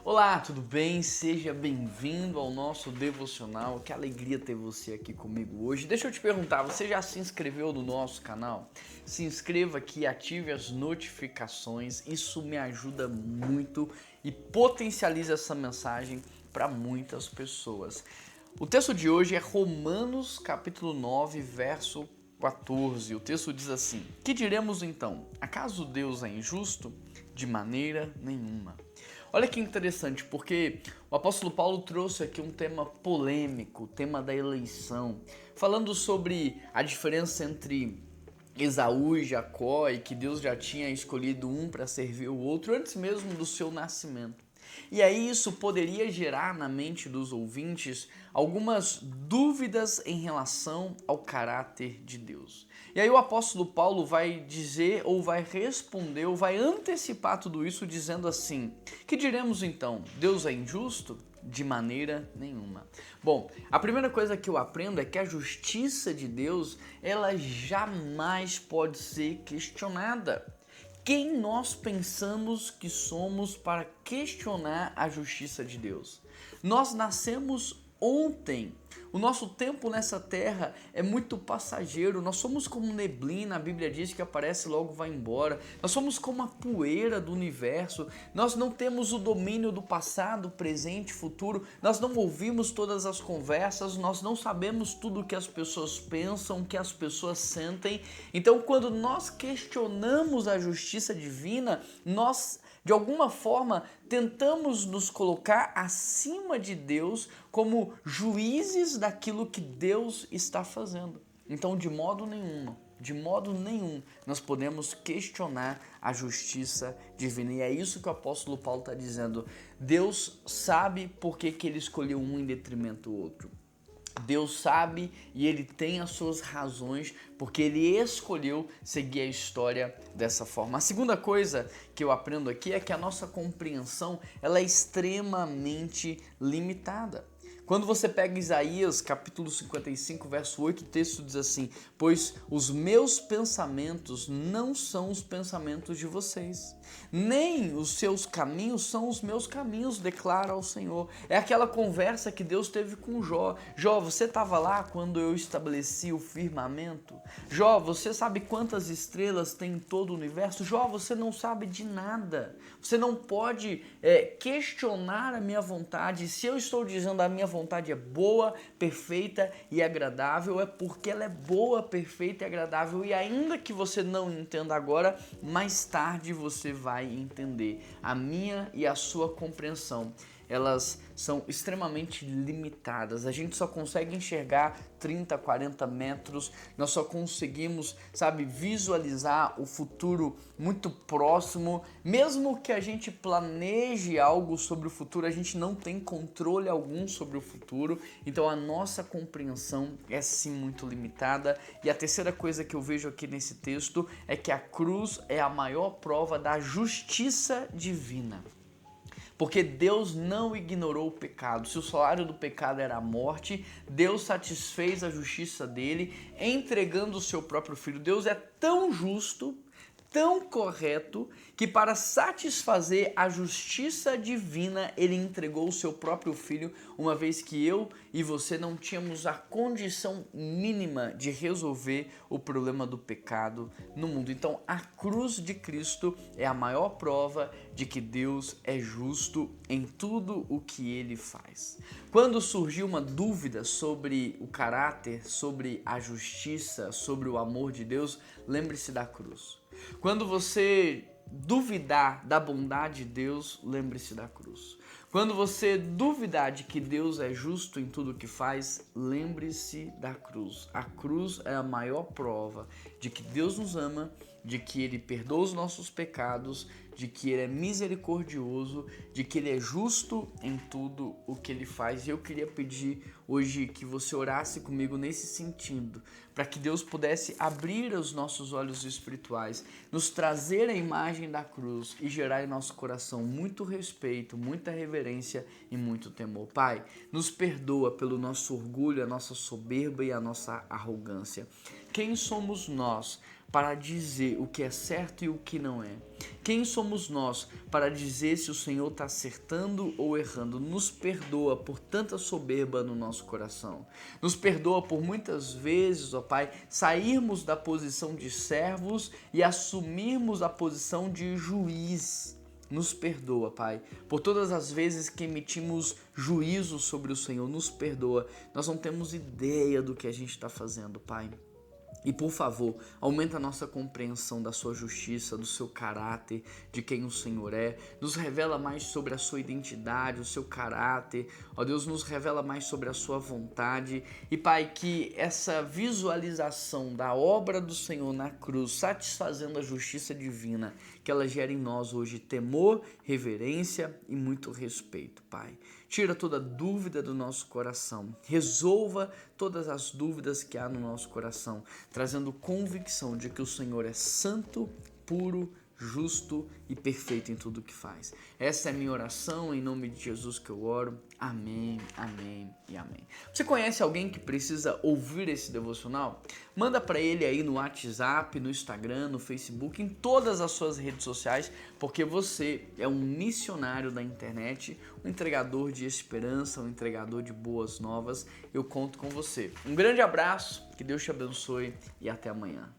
Olá, tudo bem? Seja bem-vindo ao nosso devocional. Que alegria ter você aqui comigo hoje. Deixa eu te perguntar, você já se inscreveu no nosso canal? Se inscreva aqui, ative as notificações. Isso me ajuda muito e potencializa essa mensagem para muitas pessoas. O texto de hoje é Romanos capítulo 9, verso 14. O texto diz assim: Que diremos então? Acaso Deus é injusto? De maneira nenhuma. Olha que interessante, porque o apóstolo Paulo trouxe aqui um tema polêmico, o tema da eleição, falando sobre a diferença entre Esaú e Jacó e que Deus já tinha escolhido um para servir o outro antes mesmo do seu nascimento. E aí isso poderia gerar na mente dos ouvintes algumas dúvidas em relação ao caráter de Deus. E aí o apóstolo Paulo vai dizer ou vai responder ou vai antecipar tudo isso dizendo assim: que diremos então? Deus é injusto? De maneira nenhuma. Bom, a primeira coisa que eu aprendo é que a justiça de Deus, ela jamais pode ser questionada. Quem nós pensamos que somos para questionar a justiça de Deus? Nós nascemos ontem. O nosso tempo nessa terra é muito passageiro. Nós somos como neblina, a Bíblia diz que aparece e logo vai embora. Nós somos como a poeira do universo. Nós não temos o domínio do passado, presente, futuro. Nós não ouvimos todas as conversas, nós não sabemos tudo o que as pessoas pensam, o que as pessoas sentem. Então, quando nós questionamos a justiça divina, nós de alguma forma tentamos nos colocar acima de Deus como juízes daquilo que Deus está fazendo. Então, de modo nenhum, nós podemos questionar a justiça divina. E é isso que o apóstolo Paulo está dizendo. Deus sabe por que ele escolheu um em detrimento do outro. Deus sabe e ele tem as suas razões porque ele escolheu seguir a história dessa forma. A segunda coisa que eu aprendo aqui é que a nossa compreensão ela é extremamente limitada. Quando você pega Isaías capítulo 55, verso 8, o texto diz assim: Pois os meus pensamentos não são os pensamentos de vocês, nem os seus caminhos são os meus caminhos, declara o Senhor. É aquela conversa que Deus teve com Jó. Jó, você estava lá quando eu estabeleci o firmamento? Jó, você sabe quantas estrelas tem em todo o universo? Jó, você não sabe de nada. Você não pode questionar a minha vontade. Se eu estou dizendo a minha vontade é boa, perfeita e agradável, é porque ela é boa, perfeita e agradável. E ainda que você não entenda agora, mais tarde você vai entender. A minha e a sua compreensão, elas são extremamente limitadas. A gente só consegue enxergar 30, 40 metros, nós só conseguimos, visualizar o futuro muito próximo. Mesmo que a gente planeje algo sobre o futuro, a gente não tem controle algum sobre o futuro. Então a nossa compreensão é sim muito limitada. E a terceira coisa que eu vejo aqui nesse texto é que a cruz é a maior prova da justiça divina. Porque Deus não ignorou o pecado. Se o salário do pecado era a morte, Deus satisfez a justiça dele entregando o seu próprio filho. Deus é tão justo, tão correto, que para satisfazer a justiça divina, ele entregou o seu próprio filho, uma vez que eu e você não tínhamos a condição mínima de resolver o problema do pecado no mundo. Então, a cruz de Cristo é a maior prova de que Deus é justo em tudo o que ele faz. Quando surgiu uma dúvida sobre o caráter, sobre a justiça, sobre o amor de Deus, lembre-se da cruz. Quando você duvidar da bondade de Deus, lembre-se da cruz. Quando você duvidar de que Deus é justo em tudo o que faz, lembre-se da cruz. A cruz é a maior prova de que Deus nos ama, de que Ele perdoa os nossos pecados, de que Ele é misericordioso, de que Ele é justo em tudo o que Ele faz. E eu queria pedir hoje que você orasse comigo nesse sentido, para que Deus pudesse abrir os nossos olhos espirituais, nos trazer a imagem da cruz e gerar em nosso coração muito respeito, muita reverência e muito temor. Pai, nos perdoa pelo nosso orgulho, a nossa soberba e a nossa arrogância. Quem somos nós para dizer o que é certo e o que não é? Quem somos nós para dizer se o Senhor está acertando ou errando? Nos perdoa por tanta soberba no nosso coração. Nos perdoa por muitas vezes, ó Pai, sairmos da posição de servos e assumirmos a posição de juiz. Nos perdoa, Pai, por todas as vezes que emitimos juízo sobre o Senhor. Nos perdoa. Nós não temos ideia do que a gente está fazendo, Pai. E por favor, aumenta a nossa compreensão da sua justiça, do seu caráter, de quem o Senhor é. Nos revela mais sobre a sua identidade, o seu caráter. Ó Deus, nos revela mais sobre a sua vontade. E Pai, que essa visualização da obra do Senhor na cruz, satisfazendo a justiça divina, que ela gere em nós hoje temor, reverência e muito respeito, Pai. Tira toda dúvida do nosso coração. Resolva todas as dúvidas que há no nosso coração, trazendo convicção de que o Senhor é santo, puro, justo e perfeito em tudo o que faz. Essa é a minha oração, em nome de Jesus que eu oro. Amém, amém e amém. Você conhece alguém que precisa ouvir esse devocional? Manda para ele aí no WhatsApp, no Instagram, no Facebook, em todas as suas redes sociais, porque você é um missionário da internet, um entregador de esperança, um entregador de boas novas. Eu conto com você. Um grande abraço, que Deus te abençoe e até amanhã.